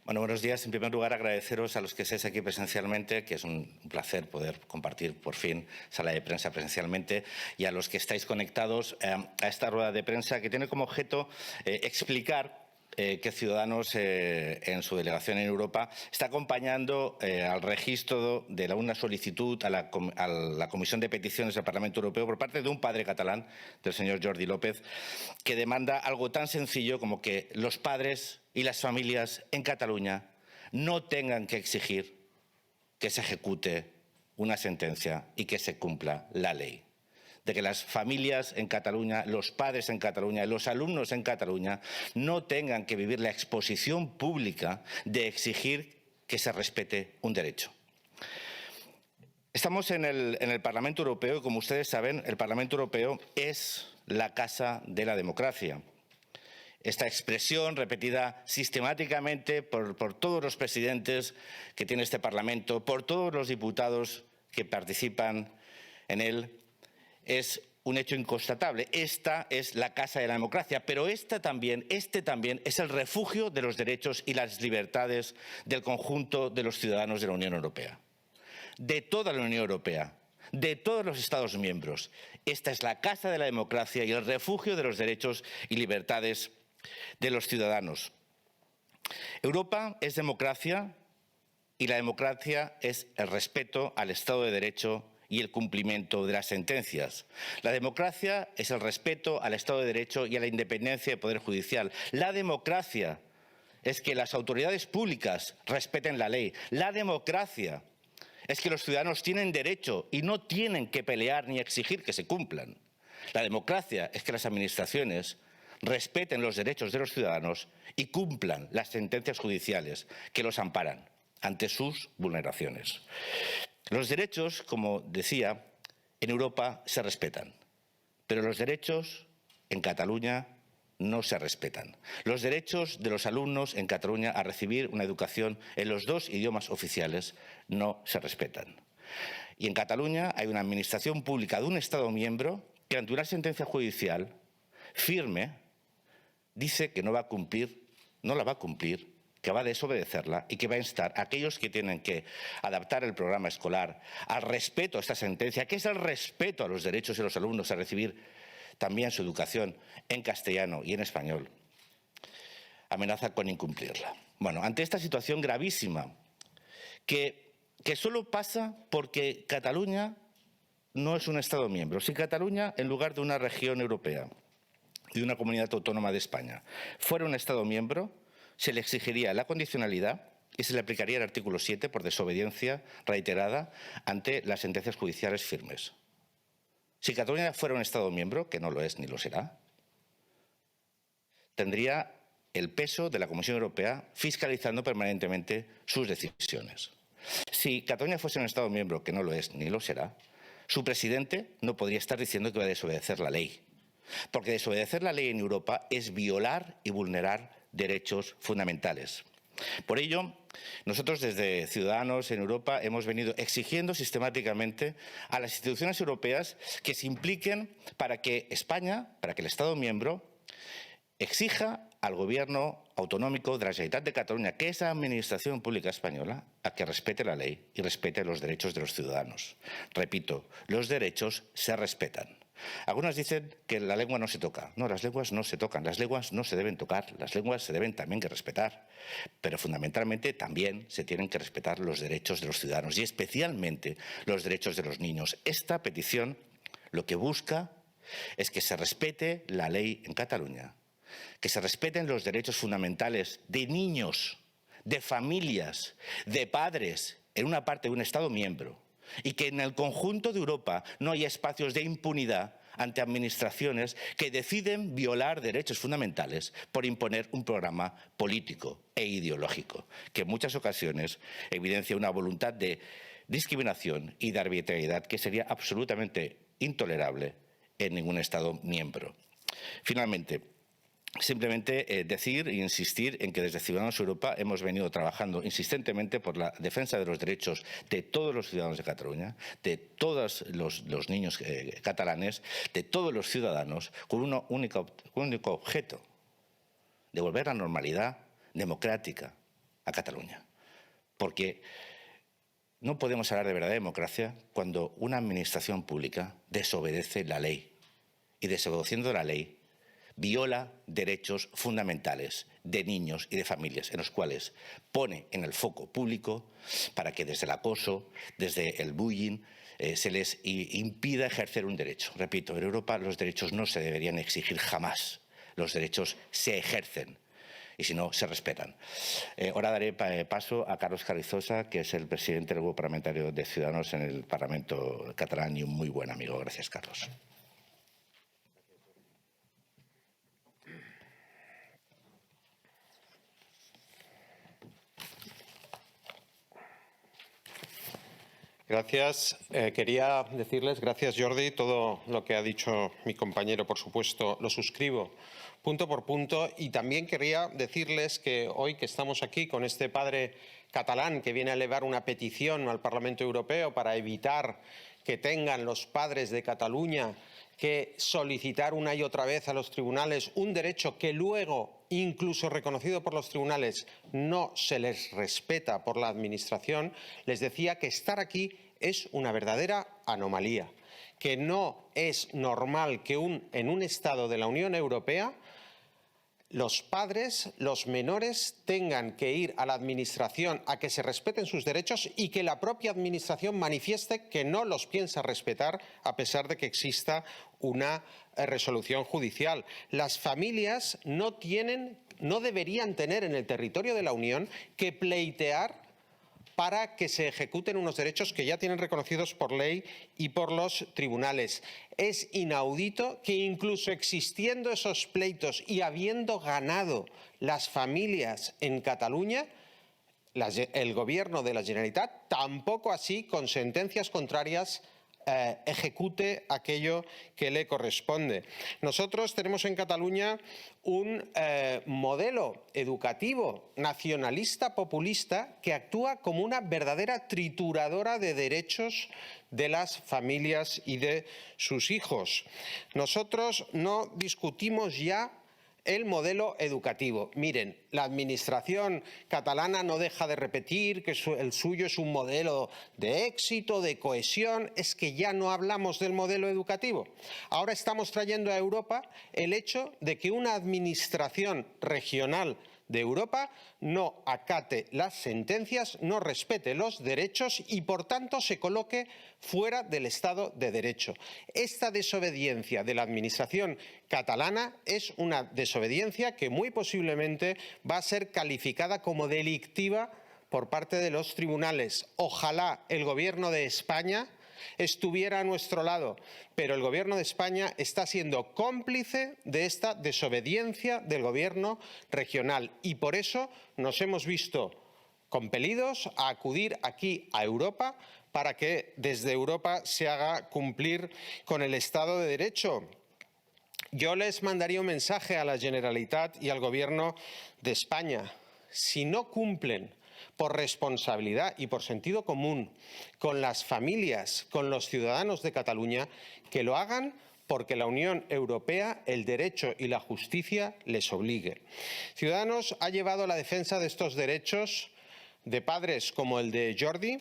Bueno, buenos días. En primer lugar, agradeceros a los que estáis aquí presencialmente, que es un placer poder compartir por fin sala de prensa presencialmente, y a los que estáis conectados a esta rueda de prensa que tiene como objeto explicar que Ciudadanos, en su delegación en Europa, está acompañando al registro de una solicitud a la Comisión de Peticiones del Parlamento Europeo por parte de un padre catalán, del señor Jordi López, que demanda algo tan sencillo como que los padres y las familias en Cataluña no tengan que exigir que se ejecute una sentencia y que se cumpla la ley. De que las familias en Cataluña, los padres en Cataluña y los alumnos en Cataluña no tengan que vivir la exposición pública de exigir que se respete un derecho. Estamos en el Parlamento Europeo y, como ustedes saben, el Parlamento Europeo es la casa de la democracia. Esta expresión, repetida sistemáticamente por todos los presidentes que tiene este Parlamento, por todos los diputados que participan en él, es un hecho inconstatable. Esta es la casa de la democracia, pero este también es el refugio de los derechos y las libertades del conjunto de los ciudadanos de la Unión Europea, de toda la Unión Europea, de todos los Estados miembros. Esta es la casa de la democracia y el refugio de los derechos y libertades de los ciudadanos. Europa es democracia y la democracia es el respeto al Estado de Derecho y el cumplimiento de las sentencias. La democracia es el respeto al Estado de Derecho y a la independencia del Poder Judicial. La democracia es que las autoridades públicas respeten la ley. La democracia es que los ciudadanos tienen derecho y no tienen que pelear ni exigir que se cumplan. La democracia es que las administraciones respeten los derechos de los ciudadanos y cumplan las sentencias judiciales que los amparan ante sus vulneraciones. Los derechos, como decía, en Europa se respetan, pero los derechos en Cataluña no se respetan. Los derechos de los alumnos en Cataluña a recibir una educación en los dos idiomas oficiales no se respetan. Y en Cataluña hay una administración pública de un Estado miembro que, ante una sentencia judicial firme, dice que no la va a cumplir, que va a desobedecerla y que va a instar a aquellos que tienen que adaptar el programa escolar al respeto a esta sentencia, que es el respeto a los derechos de los alumnos a recibir también su educación en castellano y en español, amenaza con incumplirla. Bueno, ante esta situación gravísima, que solo pasa porque Cataluña no es un Estado miembro. Si Cataluña, en lugar de una región europea y de una comunidad autónoma de España, fuera un Estado miembro, se le exigiría la condicionalidad y se le aplicaría el artículo 7 por desobediencia reiterada ante las sentencias judiciales firmes. Si Cataluña fuera un Estado miembro, que no lo es ni lo será, tendría el peso de la Comisión Europea fiscalizando permanentemente sus decisiones. Si Cataluña fuese un Estado miembro, que no lo es ni lo será, su presidente no podría estar diciendo que va a desobedecer la ley. Porque desobedecer la ley en Europa es violar y vulnerar derechos fundamentales. Por ello, nosotros desde Ciudadanos en Europa hemos venido exigiendo sistemáticamente a las instituciones europeas que se impliquen para que España, para que el Estado miembro, exija al Gobierno autonómico de la Generalitat de Cataluña, que es la Administración Pública Española, a que respete la ley y respete los derechos de los ciudadanos. Repito, los derechos se respetan. Algunos dicen que la lengua no se toca. No, las lenguas no se tocan, las lenguas no se deben tocar, las lenguas se deben también que respetar. Pero fundamentalmente también se tienen que respetar los derechos de los ciudadanos y especialmente los derechos de los niños. Esta petición lo que busca es que se respete la ley en Cataluña, que se respeten los derechos fundamentales de niños, de familias, de padres en una parte de un Estado miembro, y que en el conjunto de Europa no haya espacios de impunidad ante administraciones que deciden violar derechos fundamentales por imponer un programa político e ideológico, que en muchas ocasiones evidencia una voluntad de discriminación y de arbitrariedad que sería absolutamente intolerable en ningún Estado miembro. Finalmente, simplemente decir e insistir en que desde Ciudadanos Europa hemos venido trabajando insistentemente por la defensa de los derechos de todos los ciudadanos de Cataluña, de todos los niños catalanes, de todos los ciudadanos, con un único objeto: devolver la normalidad democrática a Cataluña. Porque no podemos hablar de verdadera democracia cuando una administración pública desobedece la ley. Y desobedeciendo la ley, viola derechos fundamentales de niños y de familias, en los cuales pone en el foco público para que desde el acoso, desde el bullying, se les impida ejercer un derecho. Repito, en Europa los derechos no se deberían exigir jamás. Los derechos se ejercen y, si no, se respetan. Ahora daré paso a Carlos Carrizosa, que es el presidente del Grupo Parlamentario de Ciudadanos en el Parlamento catalán y un muy buen amigo. Gracias, Carlos. Gracias. Quería decirles, gracias Jordi, todo lo que ha dicho mi compañero, por supuesto, lo suscribo punto por punto, y también quería decirles que hoy que estamos aquí con este padre catalán que viene a elevar una petición al Parlamento Europeo para evitar que tengan los padres de Cataluña que solicitar una y otra vez a los tribunales un derecho que luego, incluso reconocido por los tribunales, no se les respeta por la Administración, les decía que estar aquí es una verdadera anomalía, que no es normal que en un Estado de la Unión Europea los padres, los menores, tengan que ir a la Administración a que se respeten sus derechos y que la propia Administración manifieste que no los piensa respetar a pesar de que exista una resolución judicial. Las familias no deberían tener en el territorio de la Unión que pleitear para que se ejecuten unos derechos que ya tienen reconocidos por ley y por los tribunales. Es inaudito que incluso existiendo esos pleitos y habiendo ganado las familias en Cataluña, el Gobierno de la Generalitat, tampoco así, con sentencias contrarias, ejecute aquello que le corresponde. Nosotros tenemos en Cataluña un modelo educativo nacionalista populista que actúa como una verdadera trituradora de derechos de las familias y de sus hijos. Nosotros no discutimos ya el modelo educativo. Miren, la Administración catalana no deja de repetir que el suyo es un modelo de éxito, de cohesión. Es que ya no hablamos del modelo educativo. Ahora estamos trayendo a Europa el hecho de que una Administración regional de Europa no acate las sentencias, no respete los derechos y, por tanto, se coloque fuera del Estado de Derecho. Esta desobediencia de la Administración catalana es una desobediencia que muy posiblemente va a ser calificada como delictiva por parte de los tribunales. Ojalá el Gobierno de España estuviera a nuestro lado, pero el Gobierno de España está siendo cómplice de esta desobediencia del Gobierno regional y por eso nos hemos visto compelidos a acudir aquí a Europa para que desde Europa se haga cumplir con el Estado de Derecho. Yo les mandaría un mensaje a la Generalitat y al Gobierno de España. Si no cumplen por responsabilidad y por sentido común con las familias, con los ciudadanos de Cataluña, que lo hagan porque la Unión Europea, el derecho y la justicia les obligue. Ciudadanos ha llevado la defensa de estos derechos de padres como el de Jordi,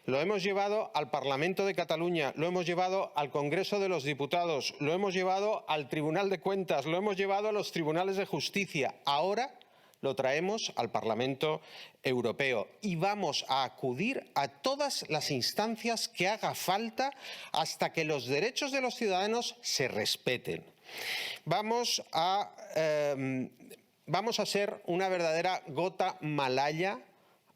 lo hemos llevado al Parlamento de Cataluña, lo hemos llevado al Congreso de los Diputados, lo hemos llevado al Tribunal de Cuentas, lo hemos llevado a los tribunales de justicia. Ahora lo traemos al Parlamento Europeo y vamos a acudir a todas las instancias que haga falta hasta que los derechos de los ciudadanos se respeten. Vamos a ser una verdadera gota malaya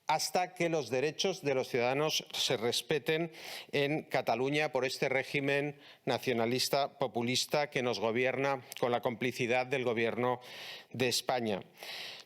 hasta que los derechos de los ciudadanos se respeten en Cataluña por este régimen nacionalista populista que nos gobierna con la complicidad del Gobierno de España.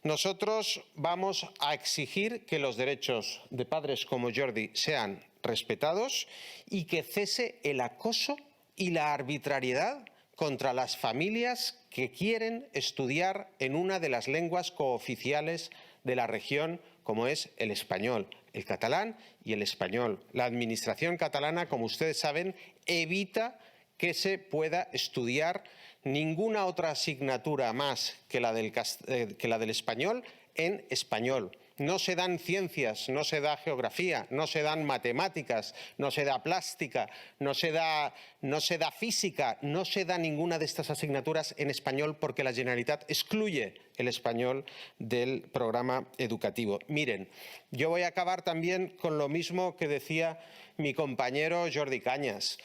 Nosotros vamos a exigir que los derechos de padres como Jordi sean respetados y que cese el acoso y la arbitrariedad contra las familias que quieren estudiar en una de las lenguas cooficiales de la región, como es el español, el catalán y el español. La Administración catalana, como ustedes saben, evita que se pueda estudiar ninguna otra asignatura más que la del español en español. no se dan ciencias, no se da geografía, no se dan matemáticas, no se da plástica, no se da física, no se da ninguna de estas asignaturas en español porque la Generalitat excluye el español del programa educativo. Miren, yo voy a acabar también con lo mismo que decía mi compañero Jordi Cañas.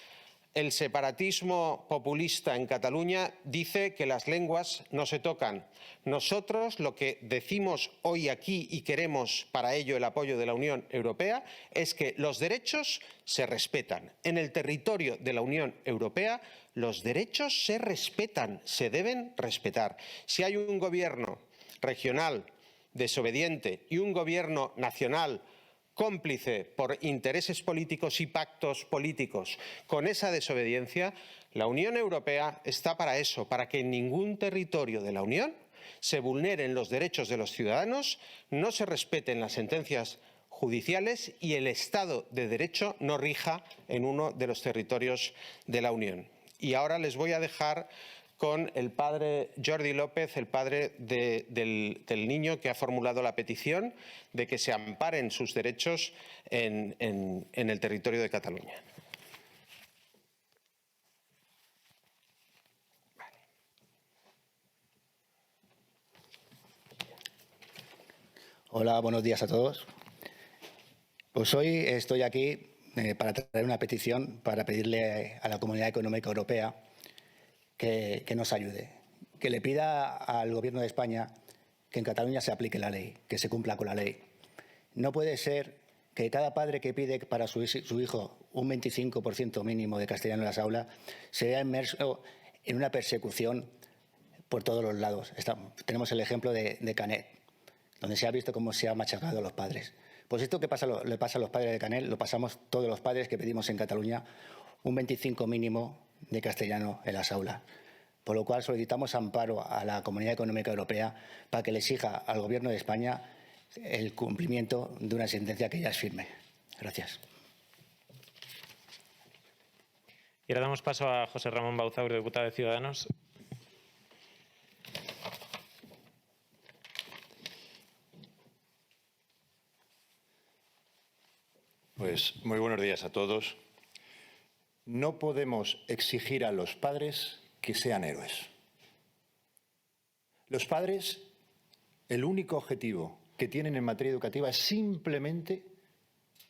El separatismo populista en Cataluña dice que las lenguas no se tocan. Nosotros lo que decimos hoy aquí y queremos para ello el apoyo de la Unión Europea es que los derechos se respetan. En el territorio de la Unión Europea los derechos se respetan, se deben respetar. Si hay un gobierno regional desobediente y un gobierno nacional cómplice por intereses políticos y pactos políticos con esa desobediencia, la Unión Europea está para eso, para que en ningún territorio de la Unión se vulneren los derechos de los ciudadanos, no se respeten las sentencias judiciales y el Estado de Derecho no rija en uno de los territorios de la Unión. Y ahora les voy a dejar con el padre Jordi López, el padre del niño que ha formulado la petición de que se amparen sus derechos en el territorio de Cataluña. Hola, buenos días a todos. Pues hoy estoy aquí para traer una petición para pedirle a la Comunidad Económica Europea que nos ayude, que le pida al Gobierno de España que en Cataluña se aplique la ley, que se cumpla con la ley. No puede ser que cada padre que pide para su hijo un 25% mínimo de castellano en las aulas se vea inmerso en una persecución por todos los lados. Tenemos el ejemplo de Canet, donde se ha visto cómo se ha machacado a los padres. Pues esto que le pasa a los padres de Canet lo pasamos todos los padres que pedimos en Cataluña un 25 mínimo de castellano en las aulas. Por lo cual solicitamos amparo a la Comunidad Económica Europea para que le exija al Gobierno de España el cumplimiento de una sentencia que ya es firme. Gracias. Y ahora damos paso a José Ramón Bauzá, diputado de Ciudadanos. Pues muy buenos días a todos. No podemos exigir a los padres que sean héroes. Los padres, el único objetivo que tienen en materia educativa es simplemente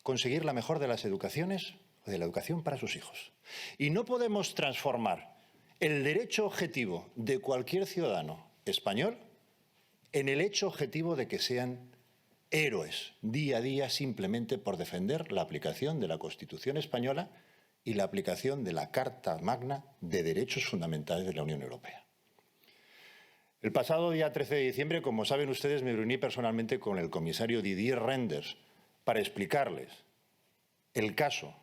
conseguir la mejor de las educaciones o de la educación para sus hijos. Y no podemos transformar el derecho objetivo de cualquier ciudadano español en el hecho objetivo de que sean héroes día a día simplemente por defender la aplicación de la Constitución española y la aplicación de la Carta Magna de Derechos Fundamentales de la Unión Europea. El pasado día 13 de diciembre, como saben ustedes, me reuní personalmente con el comisario Didier Reynders para explicarles el caso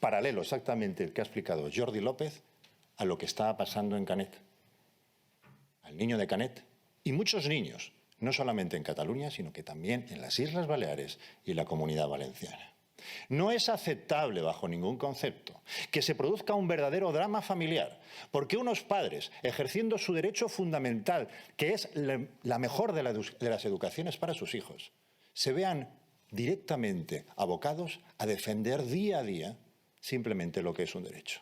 paralelo, exactamente el que ha explicado Jordi López, a lo que estaba pasando en Canet, al niño de Canet y muchos niños, no solamente en Cataluña, sino que también en las Islas Baleares y la Comunidad Valenciana. No es aceptable bajo ningún concepto que se produzca un verdadero drama familiar porque unos padres, ejerciendo su derecho fundamental, que es la mejor de las educaciones para sus hijos, se vean directamente abocados a defender día a día simplemente lo que es un derecho.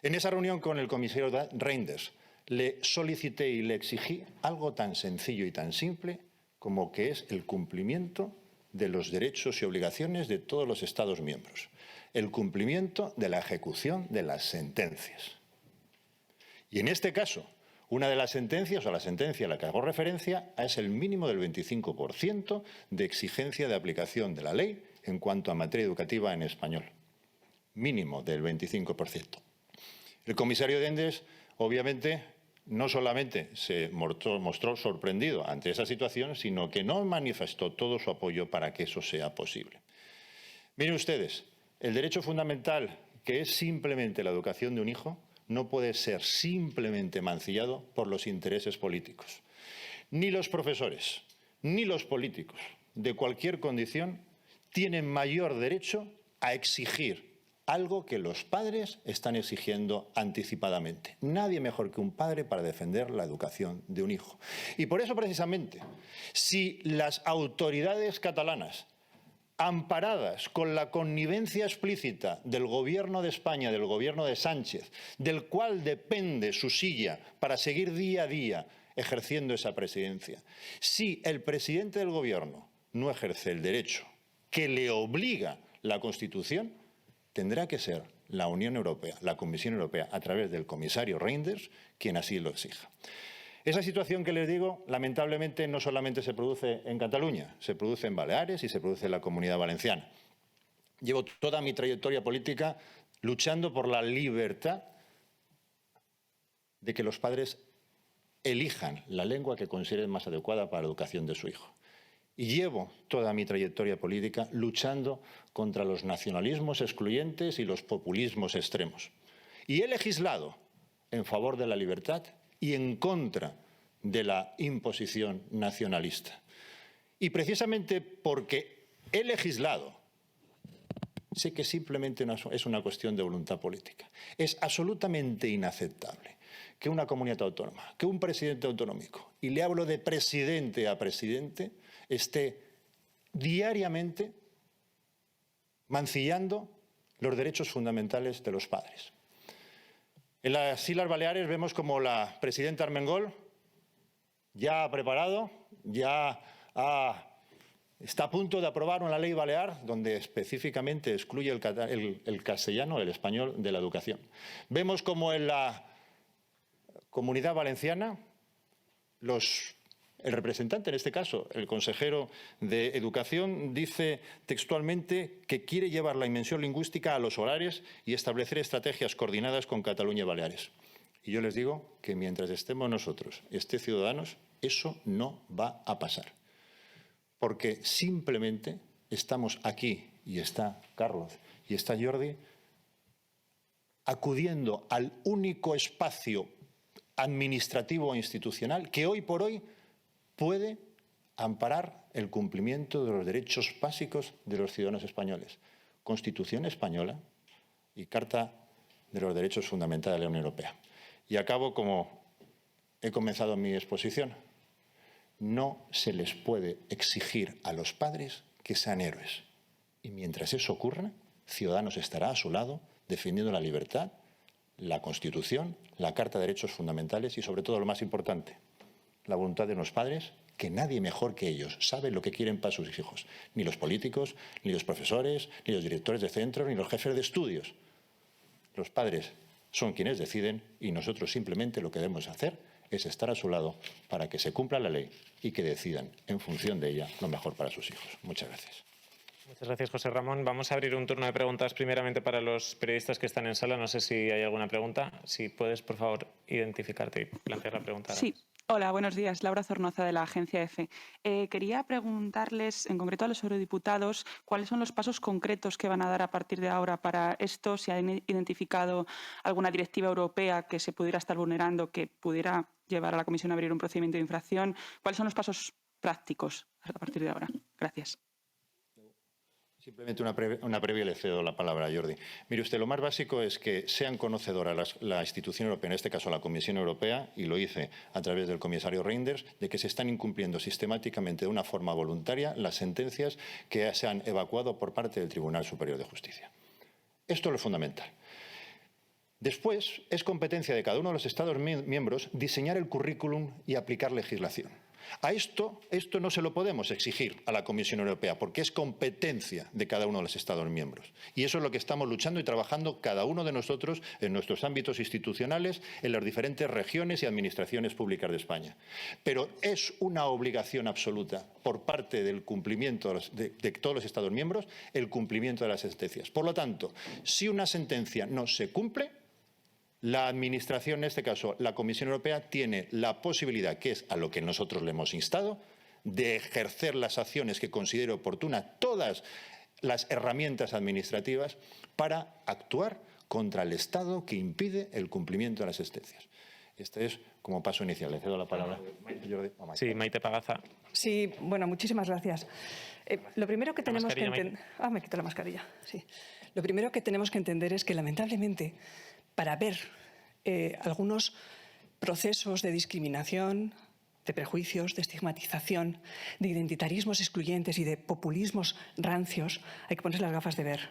En esa reunión con el comisario Reynders le solicité y le exigí algo tan sencillo y tan simple como que es el cumplimiento de los derechos y obligaciones de todos los Estados miembros, el cumplimiento de la ejecución de las sentencias. Y en este caso, una de las sentencias, o la sentencia a la que hago referencia, es el mínimo del 25% de exigencia de aplicación de la ley en cuanto a materia educativa en español. Mínimo del 25%. El comisario Reynders, obviamente, no solamente se mostró sorprendido ante esa situación, sino que no manifestó todo su apoyo para que eso sea posible. Miren ustedes, el derecho fundamental, que es simplemente la educación de un hijo, no puede ser simplemente mancillado por los intereses políticos. Ni los profesores, ni los políticos de cualquier condición tienen mayor derecho a exigir algo que los padres están exigiendo anticipadamente. Nadie mejor que un padre para defender la educación de un hijo. Y por eso, precisamente, si las autoridades catalanas, amparadas con la connivencia explícita del Gobierno de España, del Gobierno de Sánchez, del cual depende su silla para seguir día a día ejerciendo esa presidencia, si el presidente del Gobierno no ejerce el derecho que le obliga la Constitución, tendrá que ser la Unión Europea, la Comisión Europea, a través del comisario Reynders, quien así lo exija. Esa situación que les digo, lamentablemente, no solamente se produce en Cataluña, se produce en Baleares y se produce en la Comunidad Valenciana. Llevo toda mi trayectoria política luchando por la libertad de que los padres elijan la lengua que consideren más adecuada para la educación de su hijo. Y llevo toda mi trayectoria política luchando contra los nacionalismos excluyentes y los populismos extremos. Y he legislado en favor de la libertad y en contra de la imposición nacionalista. Y precisamente porque he legislado, sé que simplemente es una cuestión de voluntad política. Es absolutamente inaceptable que una comunidad autónoma, que un presidente autonómico, y le hablo de presidente a presidente, esté diariamente mancillando los derechos fundamentales de los padres. En las Islas Baleares vemos como la presidenta Armengol ya ha preparado, está a punto de aprobar una ley balear donde específicamente excluye el castellano, el español, de la educación. Vemos como en la Comunidad Valenciana el representante, en este caso, el consejero de Educación, dice textualmente que quiere llevar la inmersión lingüística a los horarios y establecer estrategias coordinadas con Cataluña y Baleares. Y yo les digo que mientras estemos nosotros, esté Ciudadanos, eso no va a pasar. Porque simplemente estamos aquí, y está Carlos, y está Jordi, acudiendo al único espacio administrativo e institucional que hoy por hoy puede amparar el cumplimiento de los derechos básicos de los ciudadanos españoles. Constitución española y Carta de los Derechos Fundamentales de la Unión Europea. Y acabo como he comenzado mi exposición. No se les puede exigir a los padres que sean héroes. Y mientras eso ocurra, Ciudadanos estará a su lado defendiendo la libertad, la Constitución, la Carta de Derechos Fundamentales y, sobre todo, lo más importante, la voluntad de los padres, que nadie mejor que ellos sabe lo que quieren para sus hijos. Ni los políticos, ni los profesores, ni los directores de centros, ni los jefes de estudios. Los padres son quienes deciden y nosotros simplemente lo que debemos hacer es estar a su lado para que se cumpla la ley y que decidan en función de ella lo mejor para sus hijos. Muchas gracias. Muchas gracias, José Ramón. Vamos a abrir un turno de preguntas primeramente para los periodistas que están en sala. No sé si hay alguna pregunta. Si puedes, por favor, identificarte y plantear la pregunta. Sí. Hola, buenos días. Laura Zornoza, de la agencia EFE. Quería preguntarles, en concreto a los eurodiputados, cuáles son los pasos concretos que van a dar a partir de ahora para esto, si han identificado alguna directiva europea que se pudiera estar vulnerando, que pudiera llevar a la Comisión a abrir un procedimiento de infracción. ¿Cuáles son los pasos prácticos a partir de ahora? Gracias. Simplemente una previa, le cedo la palabra a Jordi. Mire usted, lo más básico es que sean conocedoras la institución europea, en este caso la Comisión Europea, y lo hice a través del comisario Reynders, de que se están incumpliendo sistemáticamente de una forma voluntaria las sentencias que se han evacuado por parte del Tribunal Superior de Justicia. Esto es lo fundamental. Después, es competencia de cada uno de los Estados miembros diseñar el currículum y aplicar legislación. A esto no se lo podemos exigir a la Comisión Europea porque es competencia de cada uno de los Estados miembros. Y eso es lo que estamos luchando y trabajando cada uno de nosotros en nuestros ámbitos institucionales, en las diferentes regiones y administraciones públicas de España. Pero es una obligación absoluta por parte del cumplimiento de todos los Estados miembros el cumplimiento de las sentencias. Por lo tanto, si una sentencia no se cumple, la Administración, en este caso la Comisión Europea, tiene la posibilidad, que es a lo que nosotros le hemos instado, de ejercer las acciones que considere oportunas, todas las herramientas administrativas para actuar contra el Estado que impide el cumplimiento de las sentencias. Este es como paso inicial. Le cedo la palabra. Sí, Maite Pagaza. Sí, bueno, muchísimas gracias. Lo primero que tenemos que entender... me quito la mascarilla, sí. Lo primero que tenemos que entender es que, lamentablemente, para ver algunos procesos de discriminación, de prejuicios, de estigmatización, de identitarismos excluyentes y de populismos rancios, hay que ponerse las gafas de ver.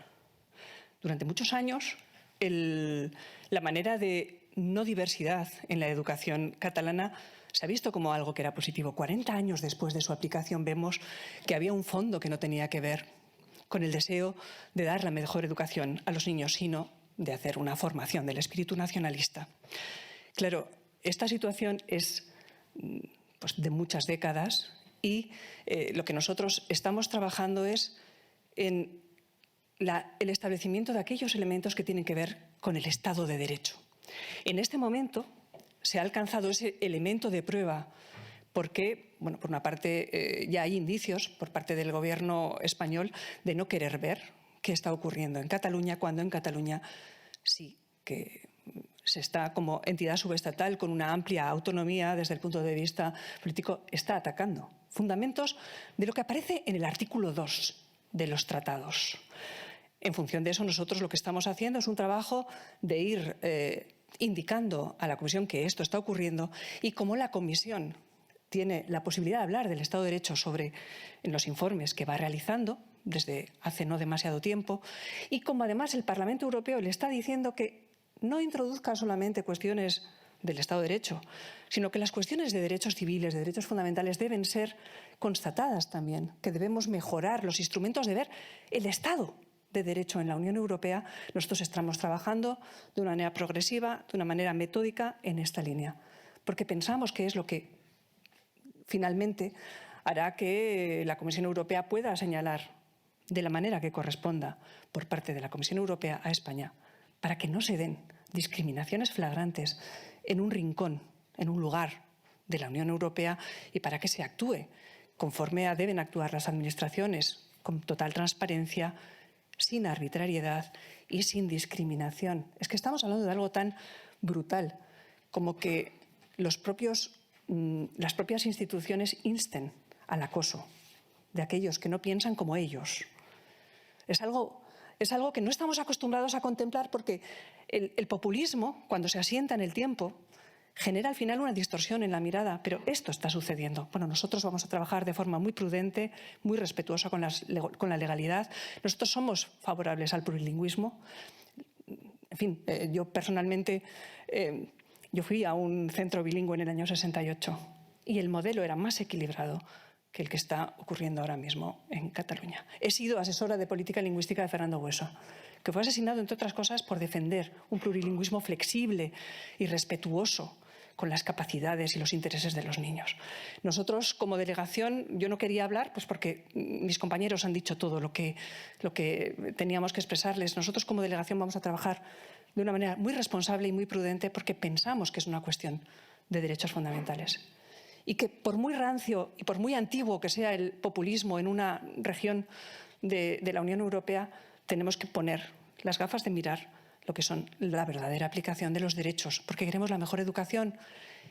Durante muchos años, la manera de no diversidad en la educación catalana se ha visto como algo que era positivo. 40 años después de su aplicación vemos que había un fondo que no tenía que ver con el deseo de dar la mejor educación a los niños, sino de hacer una formación del espíritu nacionalista. Claro, esta situación es pues, de muchas décadas y lo que nosotros estamos trabajando es en el establecimiento de aquellos elementos que tienen que ver con el Estado de Derecho. En este momento se ha alcanzado ese elemento de prueba porque, bueno, por una parte ya hay indicios por parte del Gobierno español de no querer ver qué está ocurriendo en Cataluña, cuando en Cataluña sí que se está como entidad subestatal con una amplia autonomía desde el punto de vista político, está atacando fundamentos de lo que aparece en el artículo 2 de los tratados. En función de eso, nosotros lo que estamos haciendo es un trabajo de ir indicando a la Comisión que esto está ocurriendo y como la Comisión tiene la posibilidad de hablar del Estado de Derecho en los informes que va realizando desde hace no demasiado tiempo y como además el Parlamento Europeo le está diciendo que no introduzca solamente cuestiones del Estado de Derecho, sino que las cuestiones de derechos civiles, de derechos fundamentales deben ser constatadas también, que debemos mejorar los instrumentos de ver el Estado de Derecho en la Unión Europea. Nosotros estamos trabajando de una manera progresiva, de una manera metódica en esta línea, porque pensamos que es lo que finalmente hará que la Comisión Europea pueda señalar de la manera que corresponda por parte de la Comisión Europea a España para que no se den discriminaciones flagrantes en un rincón, en un lugar de la Unión Europea y para que se actúe conforme deben actuar las administraciones, con total transparencia, sin arbitrariedad y sin discriminación. Es que estamos hablando de algo tan brutal como que las propias instituciones insten al acoso de aquellos que no piensan como ellos. Es algo que no estamos acostumbrados a contemplar porque el populismo, cuando se asienta en el tiempo, genera al final una distorsión en la mirada, pero esto está sucediendo. Bueno, nosotros vamos a trabajar de forma muy prudente, muy respetuosa con la legalidad. Nosotros somos favorables al plurilingüismo. En fin, yo personalmente yo fui a un centro bilingüe en el año 68 y el modelo era más equilibrado que el que está ocurriendo ahora mismo en Cataluña. He sido asesora de política lingüística de Fernando Bueso, que fue asesinado, entre otras cosas, por defender un plurilingüismo flexible y respetuoso con las capacidades y los intereses de los niños. Nosotros, como delegación, yo no quería hablar pues porque mis compañeros han dicho todo lo que teníamos que expresarles. Nosotros, como delegación, vamos a trabajar de una manera muy responsable y muy prudente porque pensamos que es una cuestión de derechos fundamentales. Y que por muy rancio y por muy antiguo que sea el populismo en una región de la Unión Europea, tenemos que poner las gafas de mirar lo que son la verdadera aplicación de los derechos, porque queremos la mejor educación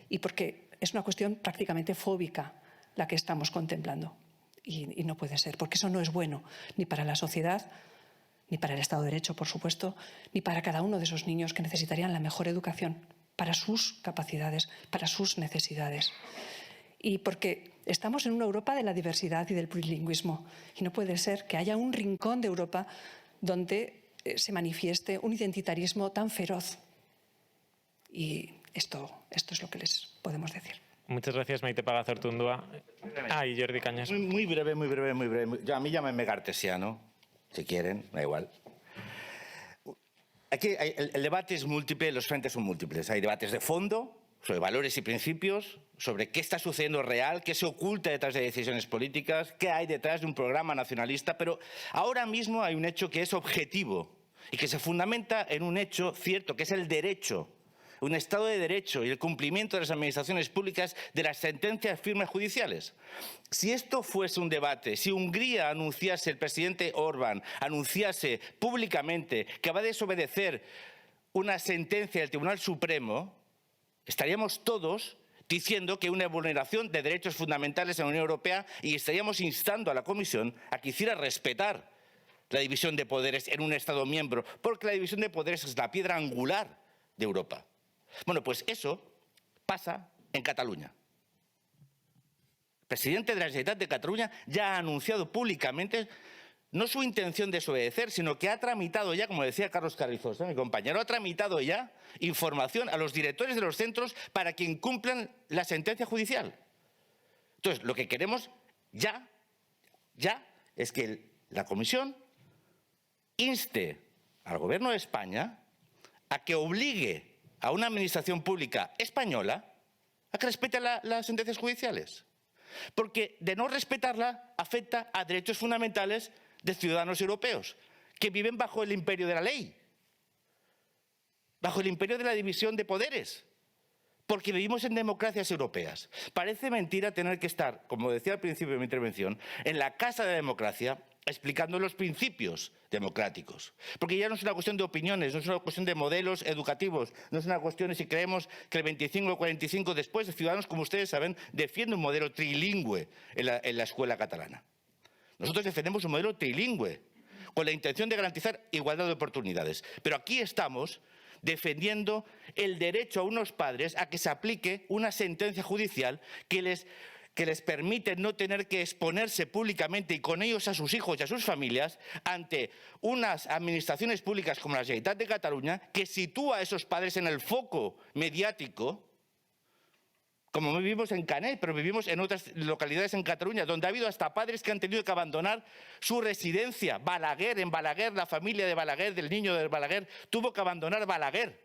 y porque es una cuestión prácticamente fóbica la que estamos contemplando. Y no puede ser, porque eso no es bueno ni para la sociedad, ni para el Estado de Derecho, por supuesto, ni para cada uno de esos niños que necesitarían la mejor educación para sus capacidades, para sus necesidades. Y porque estamos en una Europa de la diversidad y del plurilingüismo. Y no puede ser que haya un rincón de Europa donde se manifieste un identitarismo tan feroz. Y esto es lo que les podemos decir. Muchas gracias, Maite Pagazortundúa. Y Jordi Cañas. Muy breve. A mí llámenme cartesiano, si quieren, da igual. Aquí el debate es múltiple, los frentes son múltiples. Hay debates de fondo, sobre valores y principios, sobre qué está sucediendo real, qué se oculta detrás de decisiones políticas, qué hay detrás de un programa nacionalista, pero ahora mismo hay un hecho que es objetivo y que se fundamenta en un hecho cierto, que es el derecho, un Estado de Derecho y el cumplimiento de las administraciones públicas de las sentencias firmes judiciales. Si esto fuese un debate, si Hungría anunciase, el presidente Orbán anunciase públicamente que va a desobedecer una sentencia del Tribunal Supremo, estaríamos todos diciendo que hay una vulneración de derechos fundamentales en la Unión Europea y estaríamos instando a la Comisión a que hiciera respetar la división de poderes en un Estado miembro, porque la división de poderes es la piedra angular de Europa. Bueno, pues eso pasa en Cataluña. El presidente de la Generalitat de Cataluña ya ha anunciado públicamente no su intención de desobedecer, sino que ha tramitado ya, como decía Carlos Carrizosa, mi compañero, ha tramitado ya información a los directores de los centros para que incumplan la sentencia judicial. Entonces, lo que queremos ya es que la Comisión inste al Gobierno de España a que obligue a una administración pública española a que respete las sentencias judiciales. Porque de no respetarla afecta a derechos fundamentales de ciudadanos europeos que viven bajo el imperio de la ley, bajo el imperio de la división de poderes, porque vivimos en democracias europeas. Parece mentira tener que estar, como decía al principio de mi intervención, en la Casa de la Democracia explicando los principios democráticos. Porque ya no es una cuestión de opiniones, no es una cuestión de modelos educativos, no es una cuestión de si creemos que el 25 o 45 después de Ciudadanos, como ustedes saben, defiende un modelo trilingüe en la escuela catalana. Nosotros defendemos un modelo trilingüe con la intención de garantizar igualdad de oportunidades. Pero aquí estamos defendiendo el derecho a unos padres a que se aplique una sentencia judicial que les permite no tener que exponerse públicamente y con ellos a sus hijos y a sus familias ante unas administraciones públicas como la Generalitat de Cataluña, que sitúa a esos padres en el foco mediático, como vivimos en Canet, pero vivimos en otras localidades en Cataluña, donde ha habido hasta padres que han tenido que abandonar su residencia. Balaguer, en Balaguer, la familia de Balaguer, del niño de Balaguer, tuvo que abandonar Balaguer.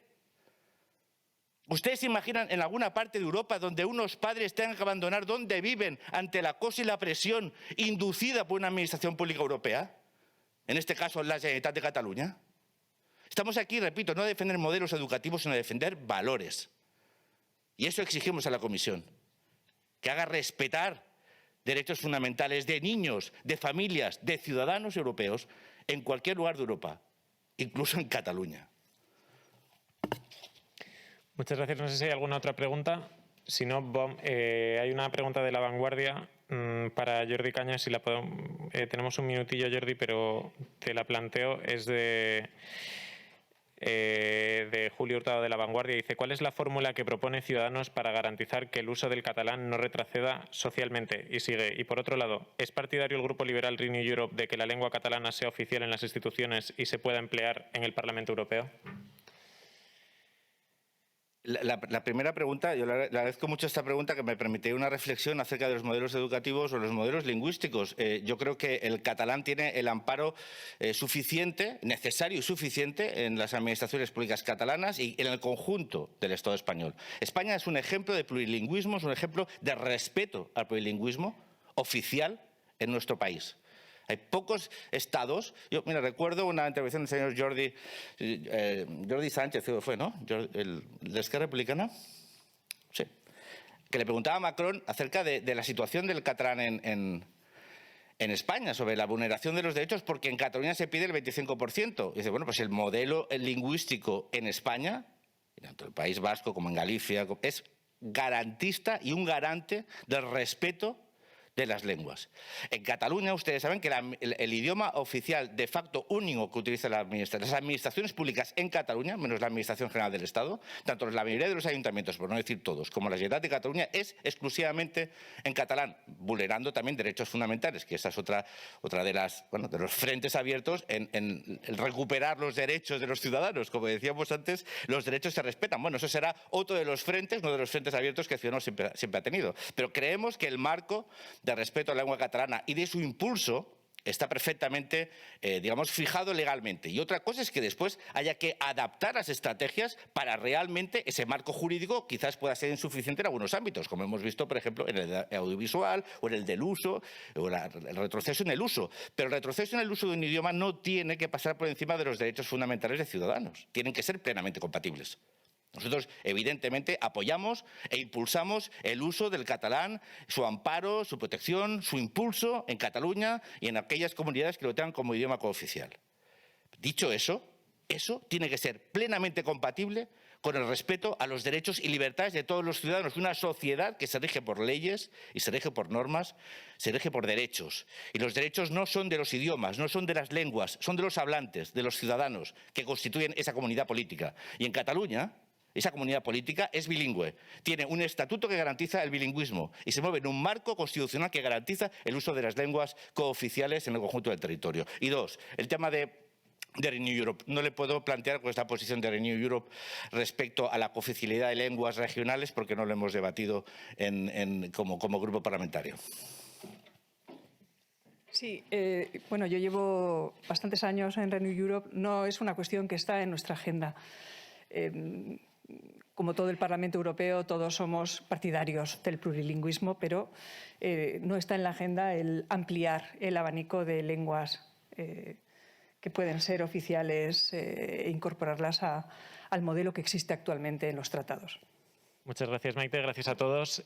¿Ustedes se imaginan en alguna parte de Europa donde unos padres tengan que abandonar donde viven ante el acoso y la presión inducida por una administración pública europea? En este caso, la Generalitat de Cataluña. Estamos aquí, repito, no a defender modelos educativos, sino a defender valores. Y eso exigimos a la Comisión, que haga respetar derechos fundamentales de niños, de familias, de ciudadanos europeos en cualquier lugar de Europa, incluso en Cataluña. Muchas gracias. No sé si hay alguna otra pregunta. Si no, hay una pregunta de La Vanguardia para Jordi Cañas. Si la tenemos un minutillo, Jordi, pero te la planteo. Es de Julio Hurtado de La Vanguardia. Dice: ¿cuál es la fórmula que propone Ciudadanos para garantizar que el uso del catalán no retroceda socialmente? Y sigue: y por otro lado, ¿es partidario el Grupo Liberal Renew Europe de que la lengua catalana sea oficial en las instituciones y se pueda emplear en el Parlamento Europeo? La primera pregunta, yo le agradezco mucho esta pregunta, que me permite una reflexión acerca de los modelos educativos o los modelos lingüísticos. Yo creo que el catalán tiene el amparo suficiente, necesario y suficiente en las administraciones públicas catalanas y en el conjunto del Estado español. España es un ejemplo de plurilingüismo, es un ejemplo de respeto al plurilingüismo oficial en nuestro país. Hay pocos estados. Yo, mira, recuerdo una intervención del señor Jordi Sánchez, fue, ¿no? ¿De Esquerra Republicana? Sí. Que le preguntaba a Macron acerca de la situación del catalán en España, sobre la vulneración de los derechos, porque en Cataluña se pide el 25%. Y dice, bueno, pues el modelo lingüístico en España, tanto en el País Vasco como en Galicia, es garantista y un garante del respeto de las lenguas. En Cataluña, ustedes saben que el idioma oficial de facto único que utilizan las administraciones públicas en Cataluña, menos la Administración General del Estado, tanto la mayoría de los ayuntamientos, por no decir todos, como la Generalitat de Cataluña, es exclusivamente en catalán, vulnerando también derechos fundamentales, que esa es otra de los frentes abiertos en recuperar los derechos de los ciudadanos. Como decíamos antes, los derechos se respetan. Bueno, eso será otro de los frentes, uno de los frentes abiertos que Ciudadanos siempre ha tenido. Pero creemos que el marco de respeto a la lengua catalana y de su impulso está perfectamente, fijado legalmente. Y otra cosa es que después haya que adaptar las estrategias para realmente ese marco jurídico quizás pueda ser insuficiente en algunos ámbitos, como hemos visto, por ejemplo, en el audiovisual o en el del uso, o el retroceso en el uso. Pero el retroceso en el uso de un idioma no tiene que pasar por encima de los derechos fundamentales de ciudadanos. Tienen que ser plenamente compatibles. Nosotros, evidentemente, apoyamos e impulsamos el uso del catalán, su amparo, su protección, su impulso en Cataluña y en aquellas comunidades que lo tengan como idioma cooficial. Dicho eso, eso tiene que ser plenamente compatible con el respeto a los derechos y libertades de todos los ciudadanos. Una sociedad que se rige por leyes y se rige por normas, se rige por derechos. Y los derechos no son de los idiomas, no son de las lenguas, son de los hablantes, de los ciudadanos que constituyen esa comunidad política. Y en Cataluña, esa comunidad política es bilingüe, tiene un estatuto que garantiza el bilingüismo y se mueve en un marco constitucional que garantiza el uso de las lenguas cooficiales en el conjunto del territorio. Y dos, el tema de Renew Europe. No le puedo plantear cuál es la posición de Renew Europe respecto a la cooficialidad de lenguas regionales porque no lo hemos debatido como grupo parlamentario. Sí, bueno, yo llevo bastantes años en Renew Europe. No es una cuestión que está en nuestra agenda. Como todo el Parlamento Europeo, todos somos partidarios del plurilingüismo, pero no está en la agenda el ampliar el abanico de lenguas que pueden ser oficiales e incorporarlas al modelo que existe actualmente en los tratados. Muchas gracias, Maite. Gracias a todos.